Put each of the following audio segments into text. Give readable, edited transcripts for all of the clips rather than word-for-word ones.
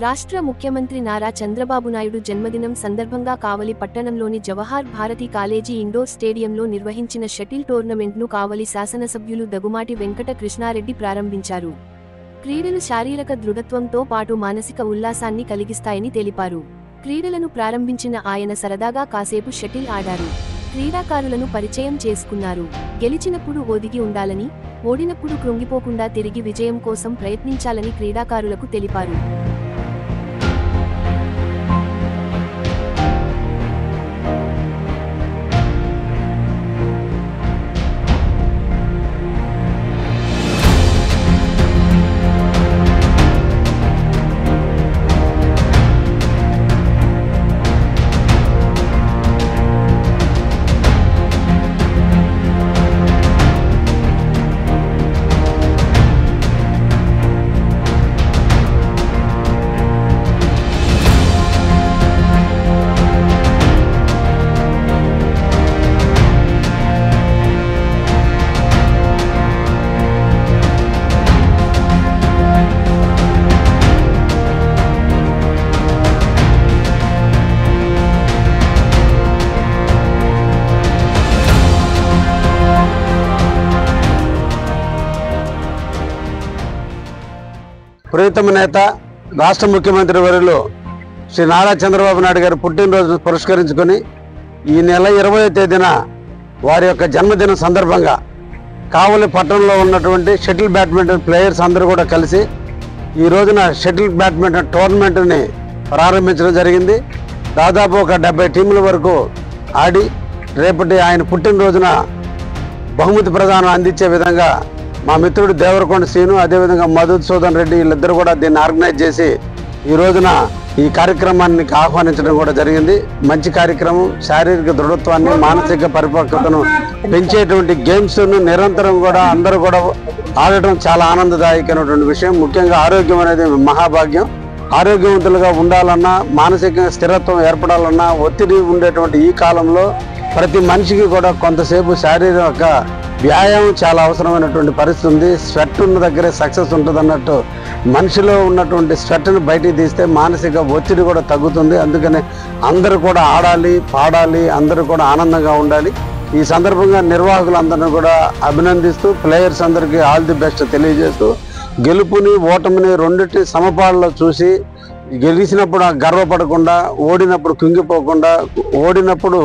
రాష్ట్ర ముఖ్యమంత్రి నారా చంద్రబాబు నాయుడు జన్మదినం సందర్భంగా కావలి పట్టణంలోని జవహర్ భారతి కాలేజీ ఇండోర్ స్టేడియంలో నిర్వహించిన షటిల్ టోర్నమెంట్ను కావలి శాసనసభ్యులు దగుమాటి వెంకట కృష్ణారెడ్డి ప్రారంభించారు. క్రీడలు శారీరక దృఢత్వంతో పాటు మానసిక ఉల్లాసాన్ని కలిగిస్తాయని తెలిపారు. క్రీడలను ప్రారంభించిన ఆయన సరదాగా కాసేపు షటిల్ ఆడారు. క్రీడాకారులను పరిచయం చేసుకున్నారు. గెలిచినప్పుడు ఒదిగి ఉండాలని, ఓడినప్పుడు కృంగిపోకుండా తిరిగి విజయం కోసం ప్రయత్నించాలని క్రీడాకారులకు తెలిపారు. ప్రియతమ నేత రాష్ట్ర ముఖ్యమంత్రి వర్యులు శ్రీ నారా చంద్రబాబు నాయుడు గారి పుట్టినరోజును పురస్కరించుకొని ఈ నెల 20వ తేదీన వారి యొక్క జన్మదిన సందర్భంగా కావలి పట్టణంలో ఉన్నటువంటి షటిల్ బ్యాడ్మింటన్ ప్లేయర్స్ అందరూ కూడా కలిసి ఈ రోజున షటిల్ బ్యాడ్మింటన్ టోర్నమెంట్ని ప్రారంభించడం జరిగింది. దాదాపు ఒక 70 టీముల వరకు ఆడి రేపటి ఆయన పుట్టినరోజున బహుమతి ప్రదానం అందించే విధంగా మా మిత్రుడు దేవరకొండ శ్రీను, అదేవిధంగా మధుసూదన్ రెడ్డి వీళ్ళిద్దరు కూడా దీన్ని ఆర్గనైజ్ చేసి ఈ రోజున ఈ కార్యక్రమాన్ని ఆహ్వానించడం కూడా జరిగింది. మంచి కార్యక్రమం. శారీరక దృఢత్వాన్ని, మానసిక పరిపక్వతను పెంచేటువంటి గేమ్స్ను నిరంతరం కూడా అందరూ కూడా ఆడటం చాలా ఆనందదాయకమైనటువంటి విషయం. ముఖ్యంగా ఆరోగ్యం అనేది మహాభాగ్యం. ఆరోగ్యవంతులుగా ఉండాలన్నా, మానసిక స్థిరత్వం ఏర్పడాలన్నా, ఒత్తిడి ఉండేటువంటి ఈ కాలంలో ప్రతి మనిషికి కూడా కొంతసేపు శారీరక వ్యాయామం చాలా అవసరమైనటువంటి పరిస్థితి ఉంది. స్వెట్ ఉన్న దగ్గరే సక్సెస్ ఉంటుంది అన్నట్టు మనిషిలో ఉన్నటువంటి స్వెట్ని బయటికి తీస్తే మానసిక ఒత్తిడి కూడా తగ్గుతుంది. అందుకని అందరూ కూడా ఆడాలి, పాడాలి, అందరూ కూడా ఆనందంగా ఉండాలి. ఈ సందర్భంగా నిర్వాహకులందరినీ కూడా అభినందిస్తూ ప్లేయర్స్ అందరికీ ఆల్ ది బెస్ట్ తెలియజేస్తూ గెలుపుని ఓటమిని రెండింటిని సమపాళ్ళలో చూసి గెలిచినప్పుడు గర్వపడకుండా, ఓడినప్పుడు కుంగిపోకుండా, ఓడినప్పుడు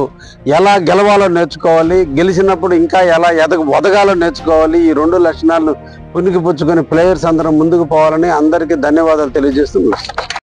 ఎలా గెలవాలో నేర్చుకోవాలి, గెలిచినప్పుడు ఇంకా ఎలా ఒదగాలో నేర్చుకోవాలి. ఈ 2 లక్షణాలు పుణికిపుచ్చుకొని ప్లేయర్స్ అందరం ముందుకు పోవాలని అందరికీ ధన్యవాదాలు తెలియజేస్తున్నాను.